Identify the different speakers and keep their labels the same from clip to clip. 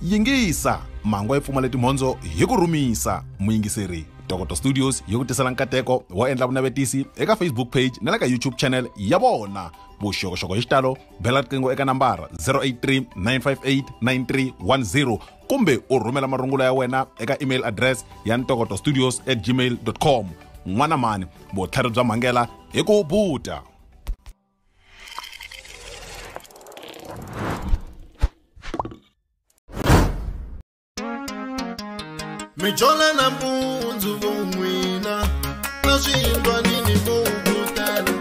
Speaker 1: yingisa mangwa yi pfumala timhondzo hi ku rhumisa. Muyingiseri Tokoto Studios yi ku tisela nkateko wo endla vunavetisi eka Facebook page na le ka YouTube channel ya vona. Vuxokoxoko hi xitalo bela riqingho eka nambara 083 958 9310 kumbe u rhumela marungulo ya wena eka email address ya ntokotostudios@gmail.com. N'wana mani vutlhari bya mhangela hi ku buta.
Speaker 2: Mijole na mbunzu vun'wina na swiyindwa nini vubutela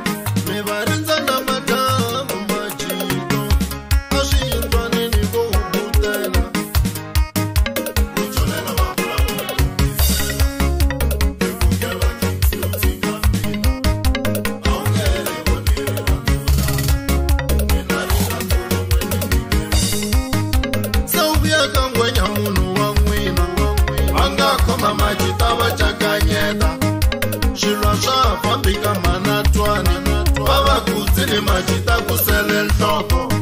Speaker 2: mivarinza na madamu majito na swiyindwa nini vubutela mijole na majita vachakanyeta swilo swa fambika manatwana vavakutsi majita kusele nhloko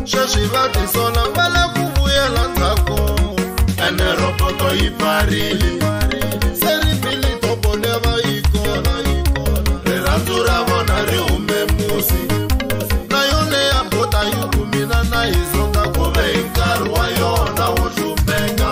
Speaker 2: sweswi va tisola va le ku vuyela ndzhaku ene roboto yi pfarile se ribili topo leva yi kona rirhandzu ra vona ri hume musi na yone ya bota yi kumina na hi zonga ku ve hi nkarhi wa yona wo hlupheka.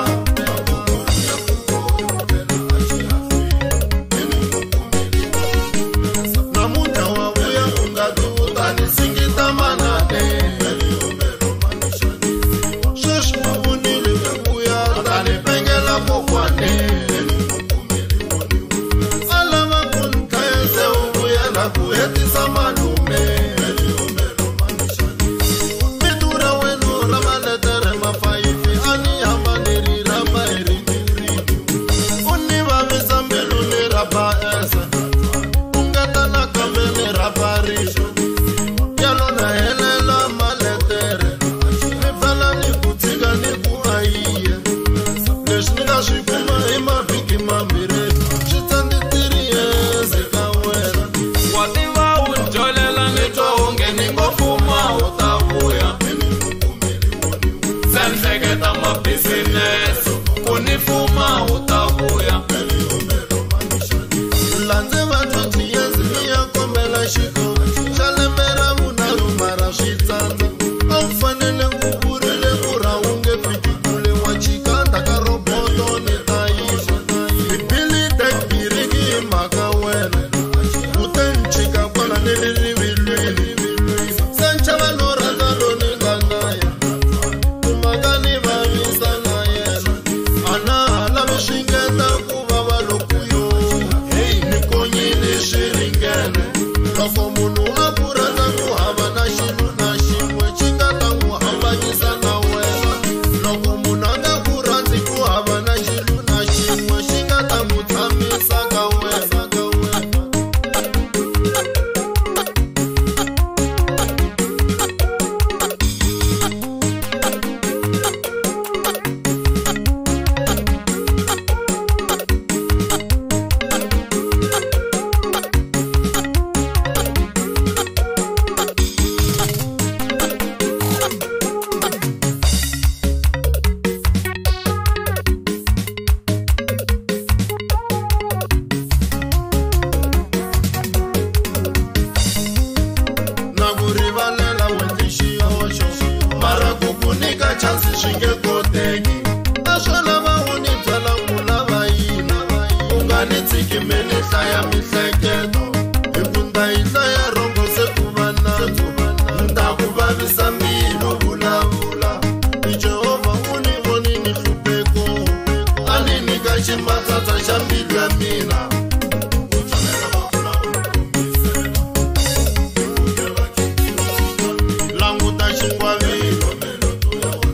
Speaker 2: Languta xingwavilo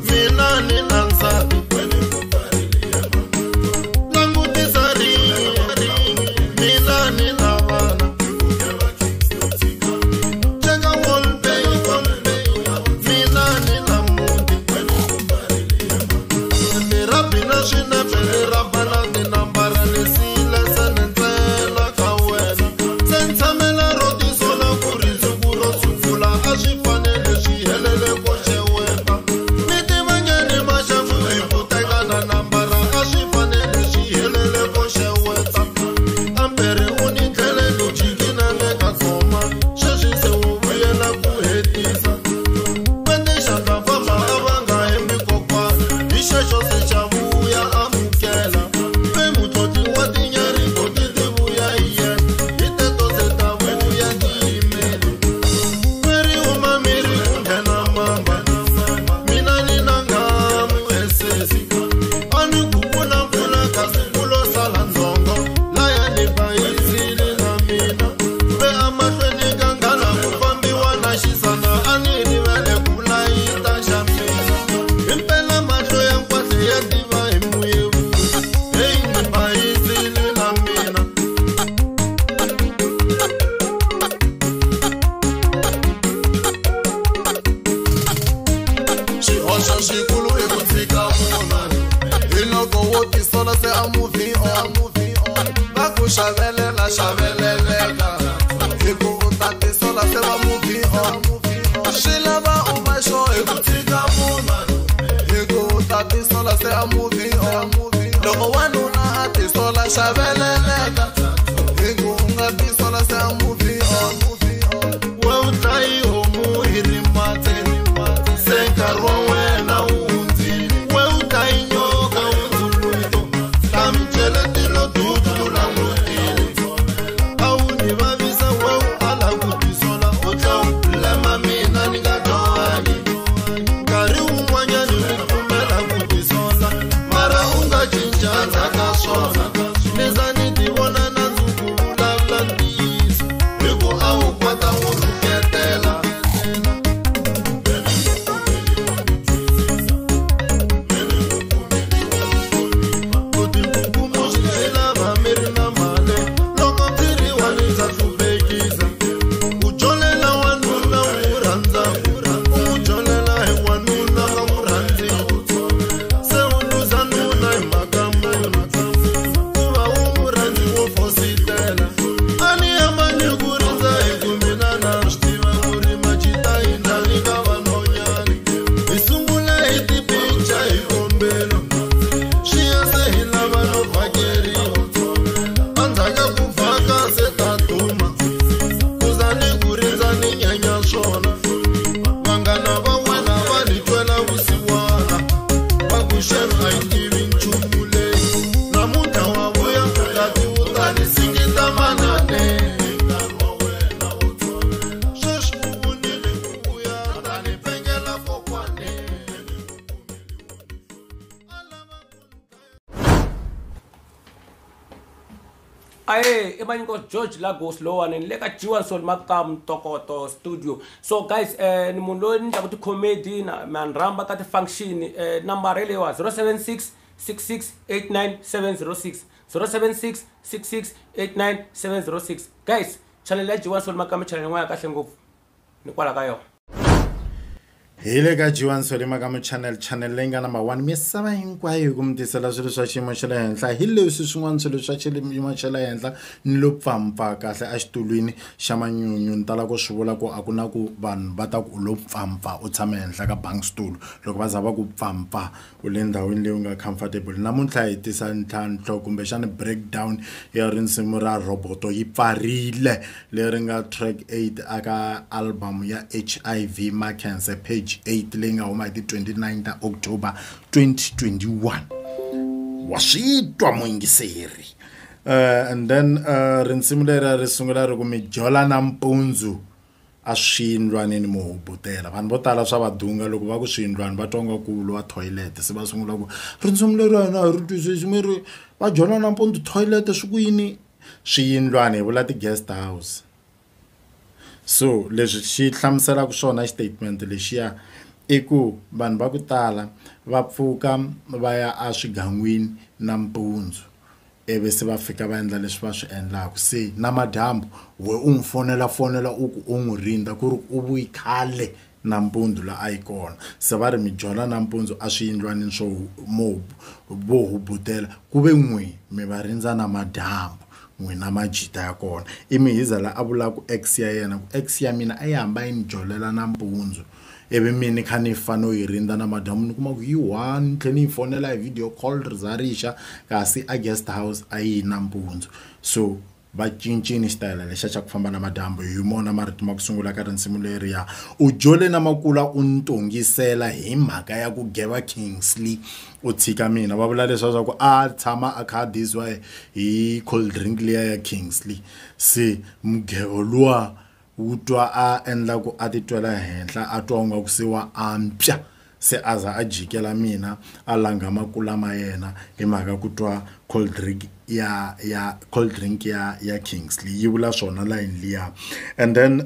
Speaker 2: mina ni
Speaker 3: aye emaniko George Lagos lowane ni le ka Jiwan Soul Makam Tokoto studio. So guys ni munhu loyi ni ndlaku ti-comedy man ramba ka ti-function number ile wa 076 6689706 076 6689706. Guys channel ya Jiwan Soul Makam channel n'wana kahle ngopfu ni kwala ka yona.
Speaker 2: Hele ka Jiwan Soul Makam channel leyi nga number 1 misava hinkwayo ku mi tisela swilo swa xiyimo xa le henhla hi leswi swin'wana swilo swa xiyimo xa le henhla ni lo pfampa kahle a xitulwini xa manyunyu ni tala ku swi vula ku a ku na ku vanhu va ta ku lo pfampa u tshama henhla ka bang stool loko va za va ku pfampa u le ndhawini leyi u nga comfortable. Namuntlha hi tisa ntlhantlho kumbexana breakdown ya risimu ra Roboto yi pfarile leri nga track 8 aka album ya HIV Makense page 8 leyi nga huma hi 29 October 2021 wa switwa muyingiseri. And then risimu leri ri sungula ri ku mi jola nampundzu a swindlwaneni mo hubutela vanhu vo tala swa vadunga loko va ku swindlwani va twanga ku lo wa toilet se va sungula ku risimu leri na ri twisisi ri va jola nampundzu toilet swi ku yini swiyindlwani hi vula ti guest house. So leswi xi hlamusela ku swona statement lexiya i ku vanhu va ku tala va pfuka va ya a swigangwini nampundzu ebe se va fika va endla leswi va swi endlaku se namadyambu we u n'wi fonela u ku u n'wi rinda ku ri u vuyi khale nampundzu la a yi kona se va ri mi jola nampundzu a swiyindlwanini swo vo hubutela ku ve n'wi mi va rindza namadyambu n'wina majita ya kona i mihiza la a vula ku ex ya yena ku ex ya mina a yi hamba yi ni jolela nampundzu ebe mina kha ni fano yi rinda namadyambu ni kuma ku yi one tlhe ni fonela hi video call rizarisha kasi a guest house a yi nampundzu. So va cincini style lexa xa ku famba namadyambu hi mona marito ma ku sungula ka risimu leriya u jole na makula u ntongisela hi mhaka ya ku geva Kingsley u tshika mina va vula leswaku ku a tshama a kha dizwa hi cold drink leya ya Kingsley se mughevo luwa wu twa a endla ku a titwela henhla a twa nga ku siwa ampya se aza a jikela mina a langa makula ma yena hi mhaka ku twa cold drink ya Kingsley yi vula swona line liya. And then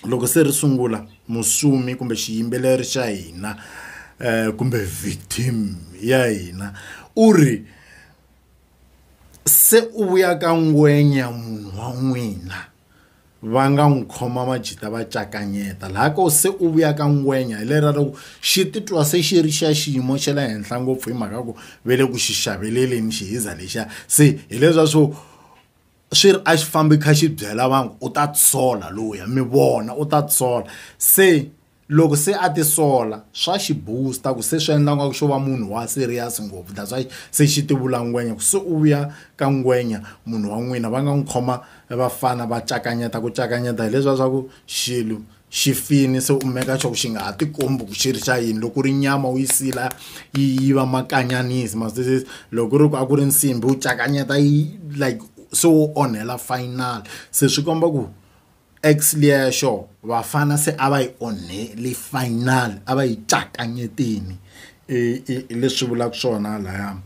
Speaker 2: loko se ri sungula musumi kumbe xiyimbeleri xa hina kumbe victim ya hina uri se u vuya ka ngwenya munhu wa n'wina va nga n'wi khoma majita va cakanyeta lako se u vuya ka ngwenya hi lera loko xi titwa se xi ri xa xiyimo xa le henhla ngopfu hi mhaka ku vele ku xi xaveleleni xihiza lexa se hi leswa swo swi ri a xi fambi kha xi byela vanhu u ta tsola loya mi vona u ta tsola se loko se a ti sola swa xi booster ku se swi endla nga ku xo va munhu wa serious ngopfu that's why se xi ti vula ngwenya ku se u vuya ka ngwenya munhu wa n'wina va nga n'wi khoma vafana va cakanyeta ku cakanyeta hi leswiya swa ku xilo xi fini se u meka xo ku xi nga ha ti kombi ku xi ri xa yini loko ri nyama u yi sila yi va makanyanisi masese loko ri ku a ku ri nsimbi u cakanyeta yi like so u onhela final se swi komba ku ex liya show vafana se a va yi onheli final a va yi cakanyetini leswi vulaka swona laya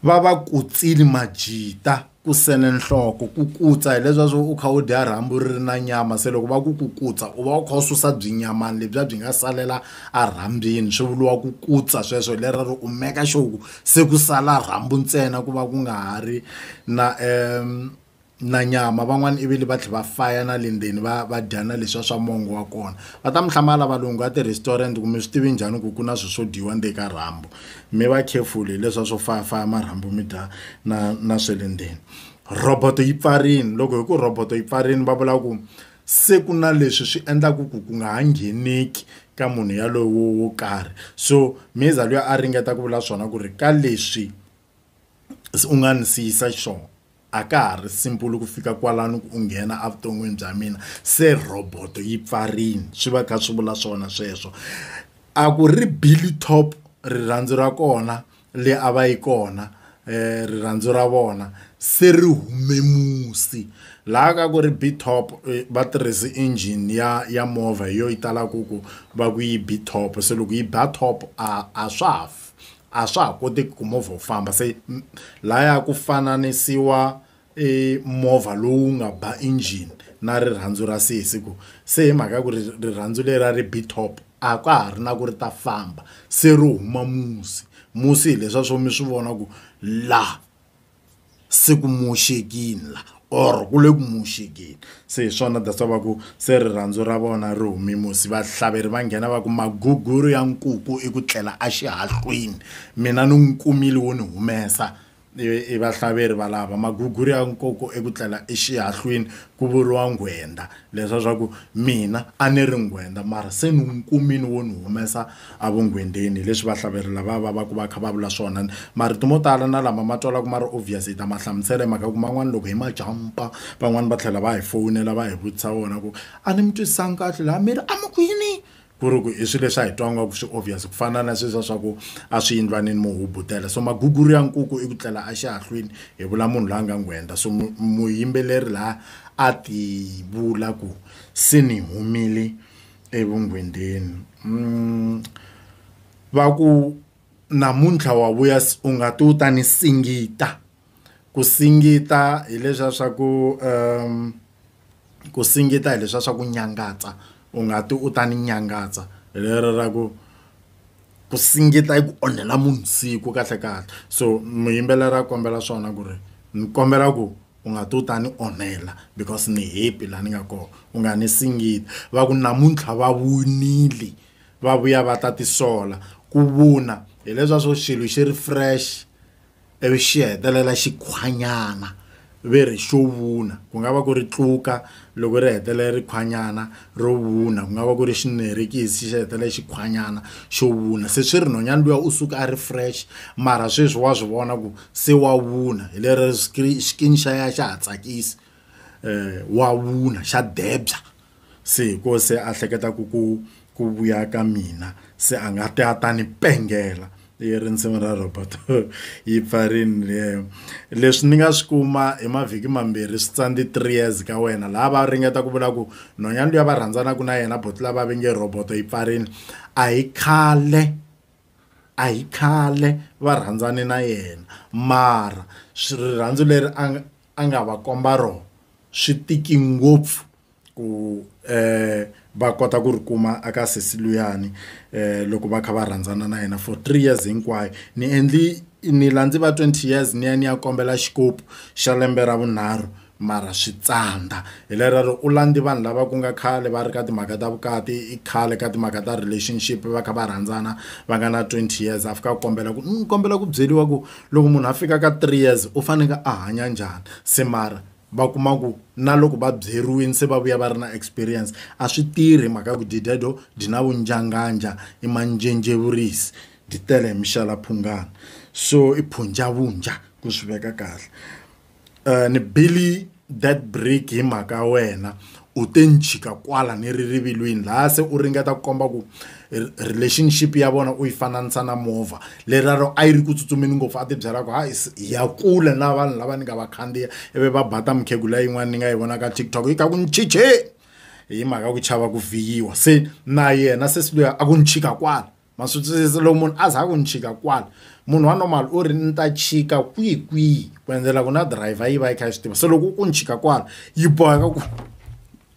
Speaker 2: va va kutsili majita ku sene nhloko ku kutsa hi leswa swo u kha u dya rhambu ri na nyama se loko va ku kutsa u va u kha u susa byinyamani lebyi byi nga salela a rhambini swi vuriwa ku kutsa sweswo lera ri u meka xoku se ku sala rhambu ntsena ku va ku nga ha ri na nyama van'wana ivile va tlhe va faya na le ndzeni va dyana leswa swa mongo wa kona va ta mi hlamala valungu a ti-restaurant kumbe swi tivi njhani ku na swi swo dyiwa ndzi ka rhambu mi va careful hi leswa swo fayafaya marhambu mi dya na swe le ndzeni. Roboto yi pfarini loko hi ku Roboto yi pfarini va vula ku se ku na leswi swi endlaku ku nga ha ngheneki ka munhu yalowo wo karhi so miza loyi a ringeta ku vula swona ku ri ka leswi u nga ni siyisa xona a ka ha ri simple ku fika kwalano ku nghena avuton'wini bya mina se Roboto yi pfarini swi va kha swi vula swona sweswo a ku ri Billy Top rirhandzu ra kona le a va yi kona rirhandzu ra vona se ri hume musi laha ka ku ri B-Top va tirhisi engine ya movha yo yi tala ku va ku yi B-Top se loko yi ba top a swa
Speaker 4: a swa ha koteki ku movha wu famba se laya ku fananisiwa movha lowu nga ba engine na rirhandzu ra sesi ku se hi mhaka ku rirhandzu lera ri bitop a ka ha ri na ku ri ta famba se ri huma musi hi leswa swo mi swi vona ku la se ku moxekini la or ku le ku moxekini se hi swona daswa va ku se rirhandzu ra vona ri humi musi vahlaleri va nghena va ku maguguru ya nkuku i ku tlela a xihahlwini mina ni n'wi kumile wo ni humesa i vahlaleri valava maguguru ya nkuku i ku tlela exihahlwini ku vuriwa nghwenda leswa swa ku mina a ni ri nghwenda mara se ni n'wi kumile wo ni humesa a vunghwendeni leswi vahlaleri lava va ku va kha va vula swona marito mo tala na lama ma twala ku ma ri obvious hi ta ma hlamusela hi mhaka ku man'wani loko hi ma jampa van'wani va tlhela va hi fowunela va hi vutisa vona ku a ni mi twisisangi kahle laha miri a mi kwini ku ri ku i swilo leswi a hi twanga ku swi obvious ku fana na sweswo swa ku a swi endlwanini mo hubutela so maguguru ya nkuku i ku tlela a xihahlwini hi vula munhu loyi a nga nghwenda so muyimbeleri laha a ti vula ku se ni humile evunghwendeni va ku namuntlha wa vuya u nga ti u ta ni singita ku singita hi leswa swa ku singita hi leswa swa ku nyangatsa u nga ti u ta ni nyangatsa lero ra ku singita i ku onhela munhu siku kahle so muyimbeleri a kombela swona ku ri ni kombela ku u nga ti u ta ni onhela because ni happy la ni nga kona u nga ni singita va ku namuntlha va vunile va vuya va ta tisola ku vuna hi leswa swo xilo xi ri fresh ivi xi hetelela xikhwanyana ve ri xo vuna ku nga va ku ri tluka loko ri hetelela ri khwanyana ro vuna ku nga va ku ri xinerekisi xi hetelela xikhwanyana xo vuna se swi ri nhonyani luya u suka a ri fresh mara sweswi wa swi vona ku se wa vuna hi lero xikini xa ya xa ha tsakisi wa vuna xa debya se ko se a hleketa ku vuya ka mina se a nga ti a ta ni pengela i rinsimu ra Robert yi pfarini leswi ni nga swi kuma hi mavhiki mambirhi swi tsandi 3 years ka wena laha va ringeta ku vula ku nhonyani luya va rhandzanaka na yena botla va venge Robert yi pfarini a hi khale va rhandzane na yena mara rirhandzu leri a nga va komba rona swi tiki ngopfu ku va kota ku ri kuma aka sesi luyani loko va kha va rhandzana na yena for 3 years hinkwayo ni landzi va 20 years ni ya kombela xikopu xa lembe ra vunharhu mara swi tsanda hi lero u landzi vanhu lava ku nga khale va ri ka timhaka ta vukati i khale ka timhaka ta relationship va kha va rhandzana va nga na 20 years a fika kombela ku byeliwa ku loko munhu a fika ka 3 years u fanele a hanya njhani se mara va kuma ku na loko va byeriwini se va vuya va ri na experience a swi tirhi mhaka ku didedo di na vunjanganja i manjenjevurisi di tele hi mixala phungana so i phunjavunja ku swi veka kahle ni Billy that break hi mhaka wena u te nchika kwala ni ri rivilweni laha se u ringeta ku komba ku relationship ya vona u yi fananisa na movha leraro a yi ri ku tsutsumeni ngopfu a ti byela ku ya kule na vanhu lava ni nga va khandziya ivi va bata mukhegula yin'wana ni nga yi vona ka TikTok yi ka ku nchiche hi mhaka ku chava ku viyiwa se na yena se siluya a ku nchika kwala masutsusi loko munhu a za ku nchika kwala munhu wa normal u ri ni ta chika kwihi ku endlela ku na driver yi va yi kha yi swi tiva se loko ku nchika kwala yi boheka ku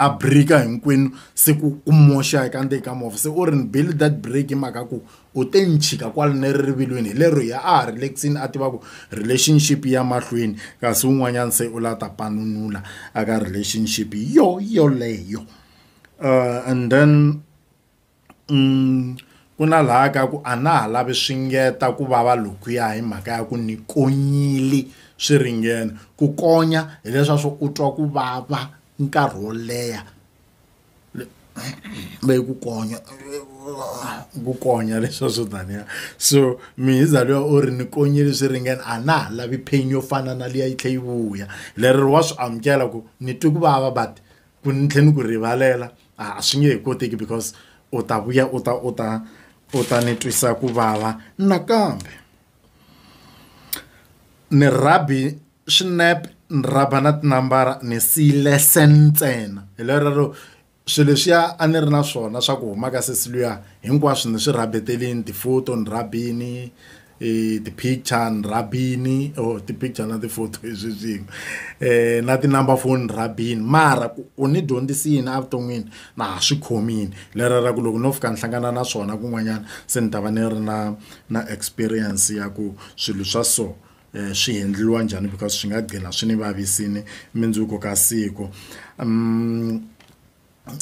Speaker 4: a breaka hinkwenu se ku moxa eka ndzeni ka movha se u ri ni build that break hi mhaka ku u te nchika kwala ni ri rivilweni hi lero ya a relaxini a tiva ku relationship ya mahlweni kasi un'wanyana se u la ta panunula aka relationship yoleyo and then ku na laha ka ku a na ha lavi swingeta ku vava lokuya hi mhaka ya ku ni konyile swi ringena ku konya hi leswa swo u twa ku vava nkarhi wo leha leyi ku konya leswa swo taniya so mihiza leyo u ri ni konyile swi ringena a na ha lavi pain yo fana na liya yi tlhe yi vuya lero wa swi amukela ku ni twi ku vava but ku ni tlhe ni ku rivalela a swi nge he koteki because u ta vuya u ta ni twisa ku vava nakambe ni rabi swinepe ni raba na tinambara ni siyile sentsena hi lero swilo leswiya a ni ri na swona swa ku huma ka sesi luya hinkwaswo ni swi rabetelini tifoto ni rabini ti-picture ni rabini ti-picture na ti-photo leswi swin'we na ti-number phone rabini mara u ni dyondzisini evuton'wini na ha swi khomini lero ra ku loko no fika ni hlangana na swona kun'wanyana se ni ta va ni ri na experience ya ku swilo swa so swi endliwa njhani because swi nga gcina swi ni vavisini mindzuku ka siku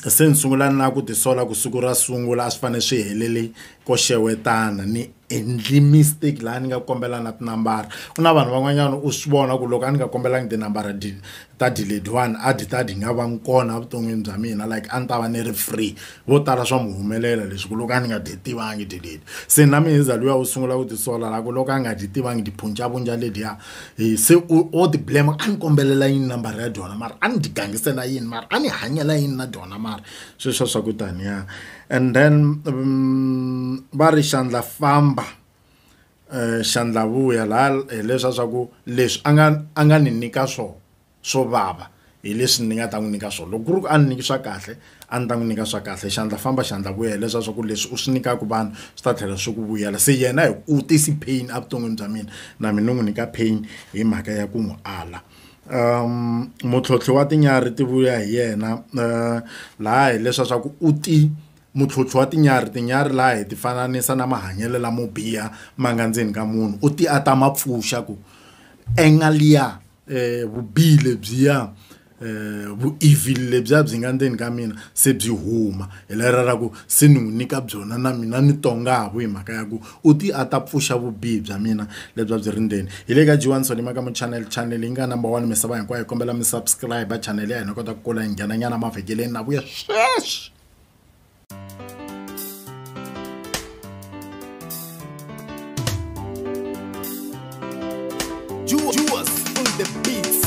Speaker 4: se ni sungula na ku tisola ku siku ra sungula a swi fanele swi helele ko xewetana ni endli mistake laha ni nga kombela na tinambara ku na vanhu van'wanyana u swi vona ku loko a ni nga kombelangi tinambara ta delayed one a di nga va kona vuton'wini bya mina like a ni ta va ni ri free vo tala swa mu humelela leswi ku loko a ni nga tivangi delayed se na mihiza luya u sungula ku tisola la ku loko a nga tivangi dipunjavunja lediya se o ti blame a ni kombelela yini nambara ya dyona mara a ni ti gangisela yini mara a ni hanyela yini na dyona mara sweswo swa ku taniya and then va ri xandla famba xandla vuya laha hi leswa swa ku leswi a nga ni nyika swo vava hi leswi ni nga ta n'wi nyika swona loko ku ri ku a ni nyiki swa kahle a ni ta n'wi nyika swa kahle xandla famba xandla vuya hi leswa swa ku leswi u swi nyikaka vanhu swi ta tlhela swi ku vuyela se yena hi u tisi pain evuton'wini bya mina na mina ni n'wi nyika pain hi mhaka ya ku n'wi ala mutlhontlho wa tinyarhi ti vuya hi yena laha hi leswa swa ku mutlhontlho wa tinyarhi laha hi ti fananisa na mahanyelo lamo biha ma nga ndzeni ka munhu u ti ata mapfuxa ku engaliya vubihi lebyiya vu-evil lebyiya byi nga ndzeni ka mina se byi huma hi lera ra ku se ni n'wi nyika byona na mina ni tongavo hi mhaka ya ku u ti ata pfuxa vubihi bya mina lebyi byi ri ndzeni hi le ka G1 Solimaka channel yi nga number 1 misava hinkwayo hi kombela mi subscribe channel ya hina kota ku kula hi nghena nyana mavhekeleni na vuya sweswi
Speaker 5: Juwas on the beats.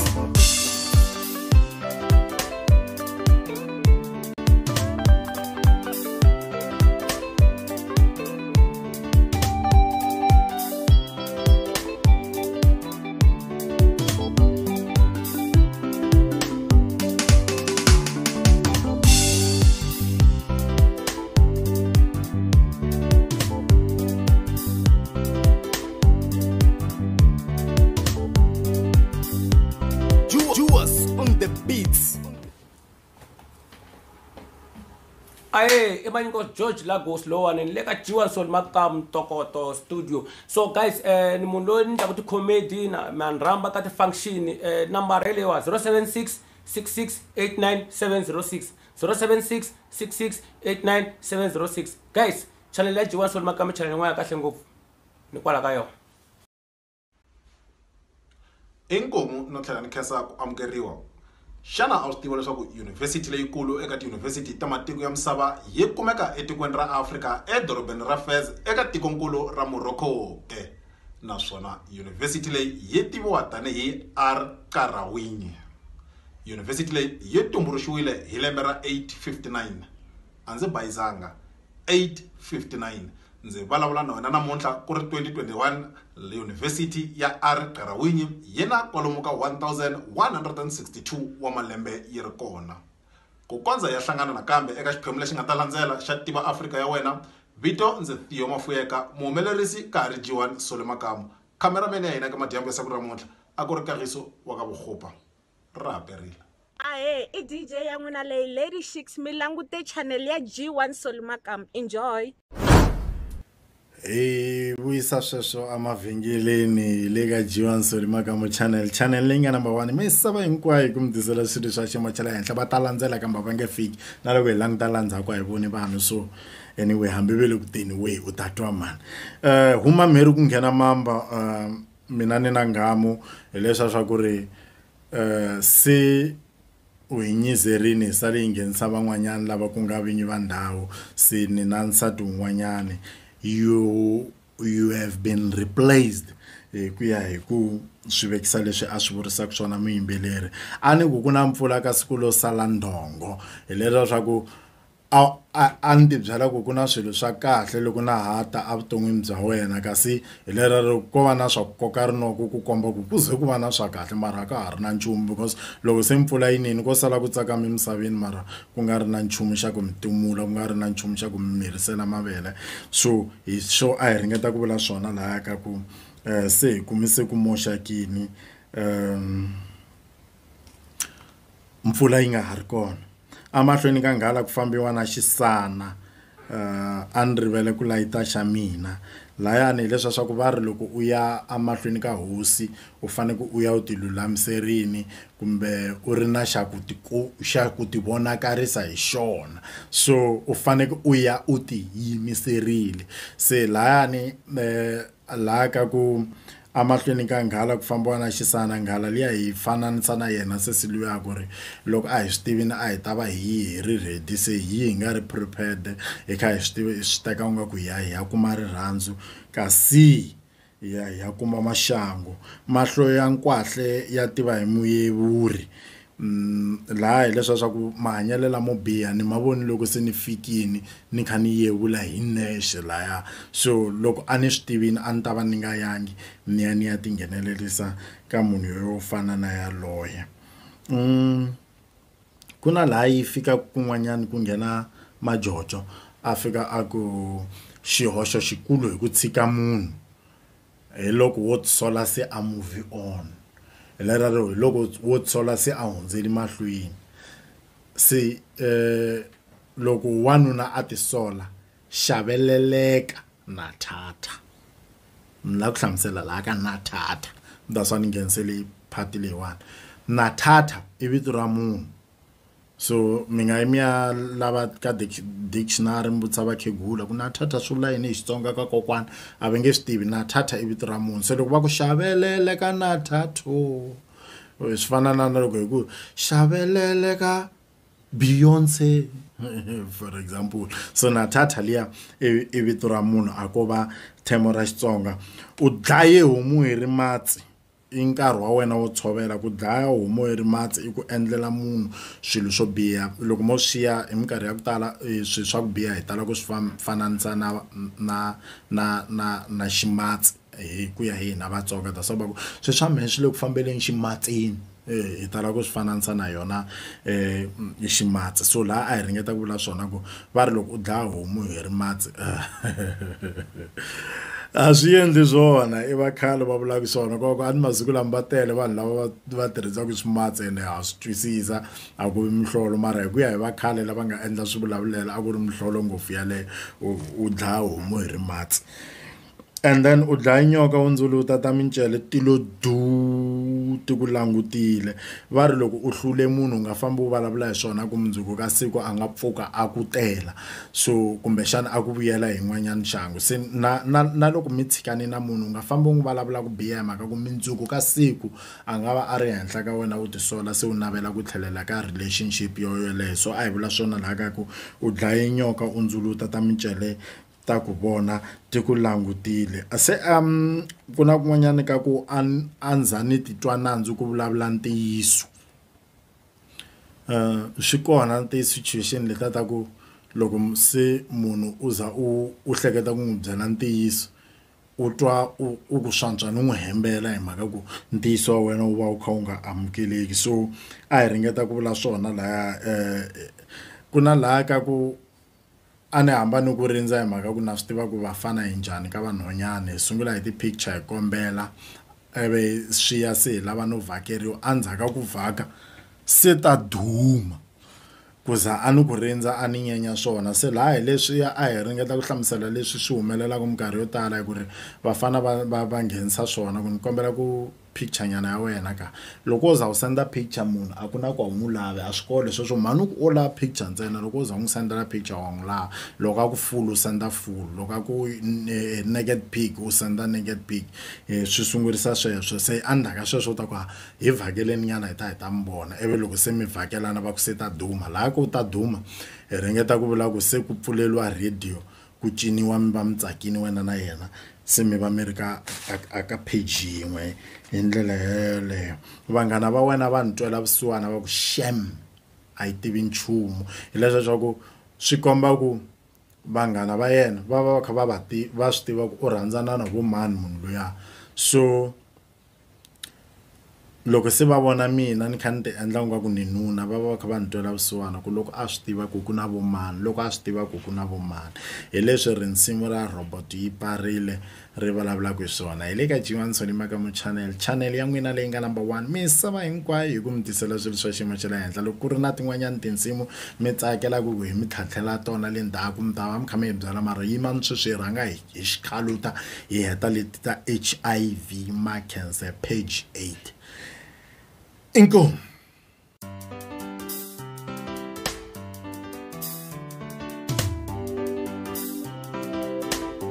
Speaker 3: Aye, Emmanuel George Lagos Lowan and Leka G1 Solimaka Tokoto studio. So guys, ni munlo ni takuti comedy na manramba kati function number really was 076 6689706 076 6689706. Guys, channel ya G1 Solimaka channel ngwa kahle ngopfu. Ni kwala ka yo.
Speaker 1: Inkomu no tlhela ni khensa ku amukeriwa. Xana a swi tiva leswaku yunivhesiti leyikulu eka tiyunivhesiti ta matiko ya misava yi kumeka etikweni ra Afrika edorobeni ra Fez eka tikonkulu ra Morocco ke naswona yunivhesiti leyi yi tiviwa tanihi R Qarawuny. Yunivhesiti leyi yi tumbuluxiwile hi lembe ra 859 a ndzi bayizanga 859 ndzi vulavula na wena namuntlha ku ri 2021 yunivhesiti ya R Qarawuny yi na kwalomu ka 1162 wa malembe yi ri kona ku kondza ya hlangana nakambe eka xiphemu lexi nga ta landzela xa tiva Afrika ya wena vito ndzi Theo Mafuyeka muhumelerisi ka ri G1 Solimaka cameraman ya hina ka madyambu ya siku ra namuntlha a ku ri Kagiso wa ka Bukhupa ra haperile
Speaker 6: Ahe, i DJ ya n'wina leyi Lady Shix mi langute channel ya G1 Solimaka. Enjoy.
Speaker 4: Vuyisa sweswo amavhengeleni le ka G1 Solimaka channel leyi nga number 1 misava hinkwayo ku mi tisela swilo swa xiyimo xa le henhla va ta landzela kambe va nge fiki na loko hi languta landzhaku hi voni vanhu so anyway hambi ve le ku teni we u ta twa mani huma mheri ku nghena mamba mina ni na ngamu hi leswa swa ku ri se u hi nyizerini sale yi nghenisa van'wanyana lava ku nga vinyi va ndhawu se ni na nsati un'wanyani you have been replaced ku ya hi ku swivekisa leswi a swi vurisaka swona muyimbeleri a ni ku na mpfula ka siku lo sala ndongo hi leswa swa ku a ni tibyela ku na swilo swa kahle loko na hata a vuton'wini bya wena kasi hi lero ko va na swa ku koka rinoko ku komba ku ze ku va na swa kahle mara ka ha ri na nchumu because loko se mpfula yinini ko sala ku tsakama emisaveni mara ku nga ri na nchumu xa ku mi timula ku nga ri na nchumu xa ku mi mirisela mavele so hi swo a hi ringeta ku vula swona laha ka ku se hi kumise ku moxakini mpfula yi nga ha ri kona amahlweni ka nghala ku fambiwa na xisana a ni rivele ku layita xa mina layani hileswa swa ku va ri loko u ya amahlweni ka hosi u faneke u ya u ti lulamiserini kumbe u ri na xa ku ti vonakarisa hi xona so u faneke u ya u ti yimiserile se layani laha ka ku amahlweni ka nghala ku fambiwa na xisana nghala liya hi fananisa na yena se siluya ku ri loko a hi swi tivini a hi ta va hi ri ready se hi nga ri prepared hi kha hi swi tivi swi teka u nga ku hi ya kuma rirhandzu kasi ya kuma maxangu mahlo ya nkwahle ya tiva hi muyevuri laha hileswa swa ku mahanyelo lamo biha ni mavoni loko se ni fikini ni kha ni yevula hi nexe laya so loko a ni swi tivini a ni ta va ni nga yangi ni ya tinghenelelisa ka munhu yo fana na yaloye ku na laha yi fika kun'wanyana ku nghena majojo a fika a ku xihoxo xikulu hi ku tshika munhu hi loko wo tisola se a move on lero loko wo tsola se a hundzeli mahlweni se loko wanuna a tisola xaveleleka na thata la ku hlamusela la ka na thata ndaswa ni nghenisele phati leyiwani na thata i vito ra munhu so mi nga mi ya lava ka dictionary mbutsa vakhegula ku na thata swivula yini hi Xitsonga ka kokwana a va nge swi tivi na thata i vito ra munhu se loko va ku xavelele ka na thato swi fana na loko hi ku xavelele ka Beyonce for example so na thata liya i vito ra munhu a ko va themo ra Xitsonga u dlaye homu hi ri matsi i nkarhi wa wena wo tshovela ku dlaya homu hi ri matsi i ku endlela munhu swilo swo biha loko mo swiya hi minkarhi ya ku tala swilo swa ku biha hi tala ku swi fananisa na ximatsi hi ku ya hina Vatsonga ta sabaku swilo swa mehe swi le ku fambeleni ximatsini hi tala ku swi fananisa na yona ximatsi so laha a hi ringeta ku vula swona ku va ri loko u dlaya homu hi ri matsi a swi endli swona i vakhale va vulaka swona koko a ni masiku lama va tele vanhu lava va tirhisaka swimatsi ene ha swi twisisa a ku vi mihlolo mara hi ku ya hi vakhale lava nga endla swivulavulela a ku ri mihlolo ngopfu yaleyo u dlaya homu hi ri matsi and then u dlaya nyoka u ndzuluta ta mincele tilo ti ku langutile va ri loko u hlule munhu u nga fambi u vulavula hi swona ku mundzuku ka siku a nga pfuka a ku tela so kumbexana a ku vuyela hi n'wanyana xangu se na loko mi tshikani na munhu u nga fambi u n'wi vulavula ku biha hi mhaka ku mindzuku ka siku a nga va a ri henhla ka wena u tisola se u navela ku tlhelela ka relationship yoyeleyo so a hi vula swona laha ka ku u dlaye nyoka u ndzuluta ta mincele ta ku vona ti ku langutile se ku na kun'wanyana ka ku andzani titwa nandzu ku vulavula ntiyiso swi kona ti situation leta ta ku loko se munhu u za u hleketa ku n'wi byela ntiyiso u twa u ku swantswa ni n'wi hembela hi mhaka ku ntiyiso wa wena u va u kha u nga amukeleki so a hi ringeta ku vula swona laha ku na laha ka ku a ni hambani ku rindza hi mhaka ku na swi tiva ku vafana hi njhani ka vanhwanyana hi sungula hi ti-picture hi kombela ivi swi ya se hi lava no vhakeriwa endzhaku ka ku vhaka se ta duma ku za a ni ku rindza a ni nyenya swona se laha hi leswi a hi ringeta ku hlamusela leswi swi humelelaka minkarhi yo tala hi ku ri vafana va nghenisa swona ku ni kombela ku picture nyana ya wena ka loko u za u senda picture munhu a ku na ku n'wi lave a swi kona leswo mhani ku o lava picture ntsena loko u za n'wi sendela picture wa n'wi lava loko a ku full u senda full loko a ku naked pic u senda naked pic swi sungurisa sweswo se endzhaku ka sweswo u ta ku hi vhakeleni nyana hi ta mi vona ivi loko se mi vhakelana va ku se ta duma laha ku ta duma hi ringeta ku vula ku se ku pfuleliwa radio ku ciniwa mi va mi tsakini wena na yena se mi va mi ri ka page yin'we hi ndlela yeleyo vanghana va wena va ni twela vusiwana va ku shem a yi tivi nchumu hi leswo swa ku swi komba ku vanghana va yena va va kha va swi tiva ku u rhandzana na vo mani munhu luya. So loko se va vona mina ni kha ni ti endla nga ku ni nuna va va kha va ni twela vusiwana ku loko a swi tiva ku ku na vo mani, loko a swi tiva ku ku na vo mani. Hi leswi ri nsimu ra robot yi parile ri vulavulaka hi swona. Hi le ka G1 Solimakamu channel ya n'wina leyi nga number 1 misava hinkwayo hi ku mi tisela swilo swa xiyimo xa le henhla. Loko ku ri na tin'wanyana tinsimu mi tsakela ku hi mi tlhatlhela tona le ndzhaku mi ta va mi kha mi hi byela mara yima ni swi rhanga hi xikhaluta hi heta leti ta HIV ma cancer page 8. Inkomu.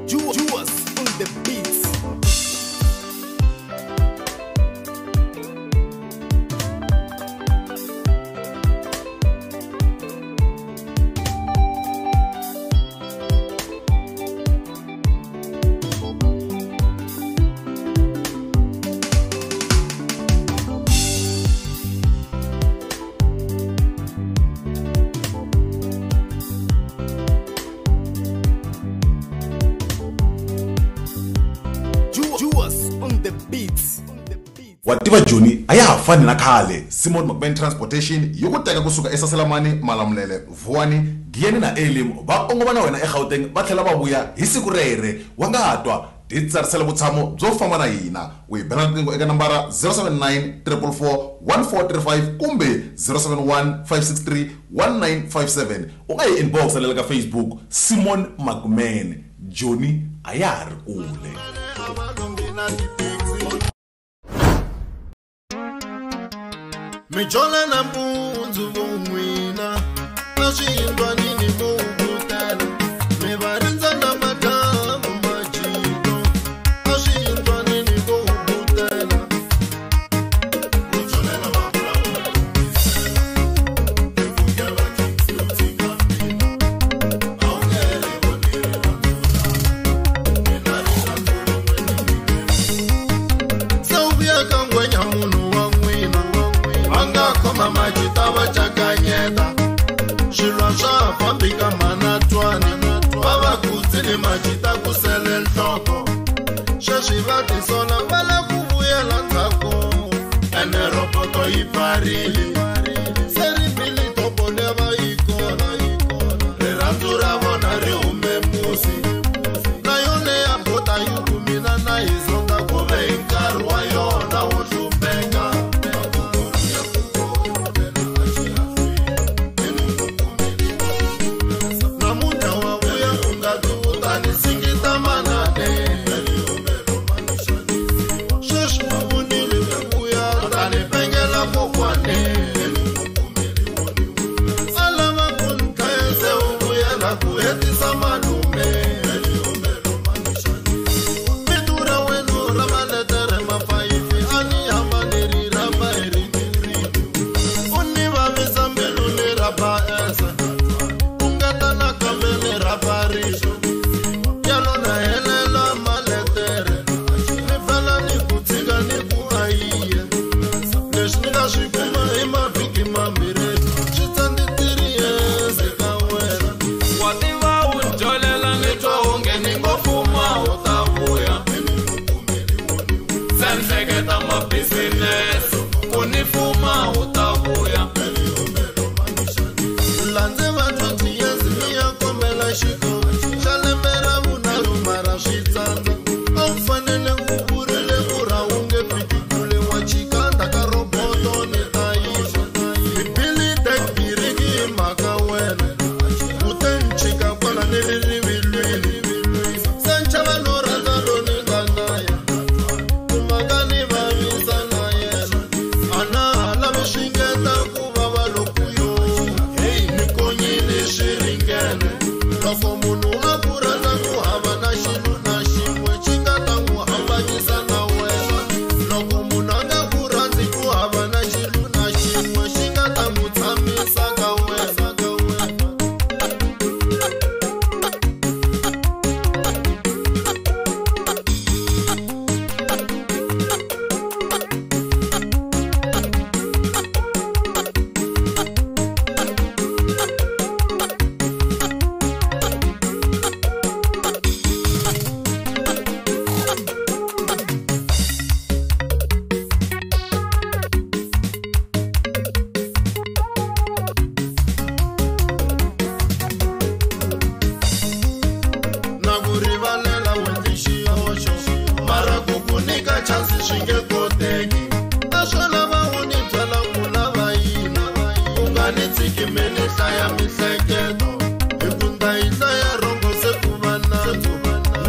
Speaker 5: Juwas on the beats.
Speaker 1: Wativa Joni a ya ha fani na khale. Simon McBain Transportation yi ku teka kusuka eSaselamani, Malamulele, Vuwani, Giyani na Elim va ongova na wena eGauteng va tlhela va vuya hi siku rere. Wa nga twa ti tsarisela vutshamo byo famba na hina. U hi bela riqingho eka nambara 079 444 1435 kumbe 071 563 1957. U nga hi inbox le ka Facebook Simon McBain. Joni a ya ha ri kule.
Speaker 2: Mijola na mbunzu vun'wina na swiyindwa nini vo vutela mi va rindza na madamu majito na swiyindwa nini vo vutela mijola na mabulawa kuya va kitsika mina a wu ngele vonile mina rirhandzu se u vuya ka ngwenya munhu wa n'wina anga khoma majita va cakanyeta swilo swa fambi ka manatwani vavakutsi ni majita ku sele nhloko sweswi va tisola va la ku vuyela ndzhaku ene roboto yi parile se ri bili topo le va yi kona rirhandzu ra vona ri hume musi na yone ya bota yi kumina na hi zonga ku ve hi nkarhi wa yona wo hlupheka. swi nge koteki naswona va wu ni byela ku lava yini u nga ni tshikimeni hlaya mihleketo hi ku nda yi hlaya rongo se ku va nandzu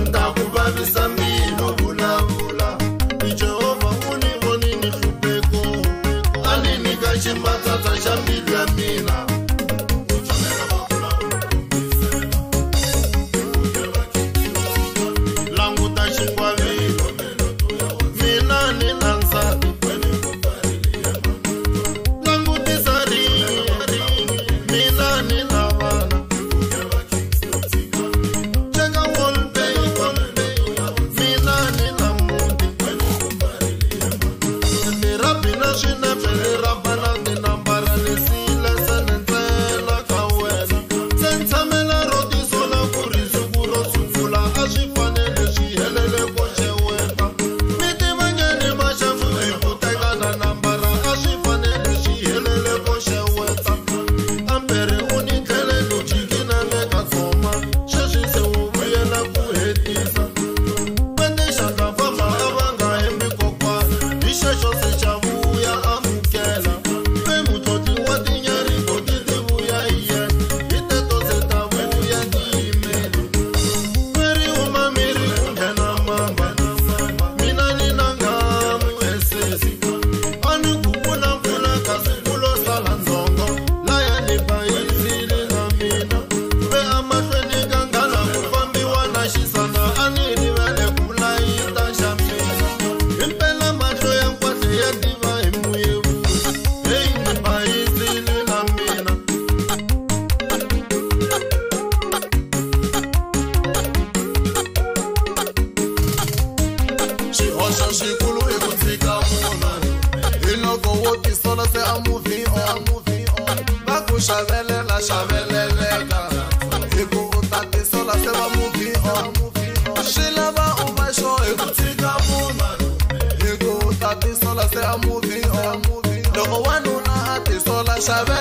Speaker 2: nta ku vavisa mino vulavula ni Jehovha u ni voni ni hlupheko a ni nyika ximatsatsa xa mbilu ya mina languta xingwavilo mina ni na nsati langutisa ringi mina ni na vana cheka wallpaper mina ni na muti ni rabina swinepe ni raba na tinambara ni sile se ni tlela ka wena se ni tshamela ro tisola ku ri siku ro sungula a swi fanele swi helele ko xeweta mi tivanyeni maxafu hi ku teka na nambara a swi fanele swi helele ko xeweta ambere u ni tlhele ni jikina le ka tsoma sweswi se u vuyela ku hetisa kwende xaka famba a va nga hembi kokwana hi xexo se xa vuya amukela ve mutlotli wa tinyari koti ti vuya hi yena hi teto se ta vuya ti yimele miri huma miri ku nghena mamba mina ni na ngamu esesi a ni ku pfunapfuna kasi ku lo sala ndzongo laya ni bayizile na mina ve amahlweni ka nghala ku fambiwa na xisana a ni rivele ku layita xa mina himpela mahlo ya nkwashe ya tiva hi muyevuli heyi ni bayizile na mina xihoxo xikulu i ku tshika munhu hi loko wo tisola se a movie on va ku xavelela xaveleleka hi ku u ta tisola se va movie on swi lava u va xo hi ku tshika munhu hi ku u ta tisola se a movie on loko wanuna a tisola xave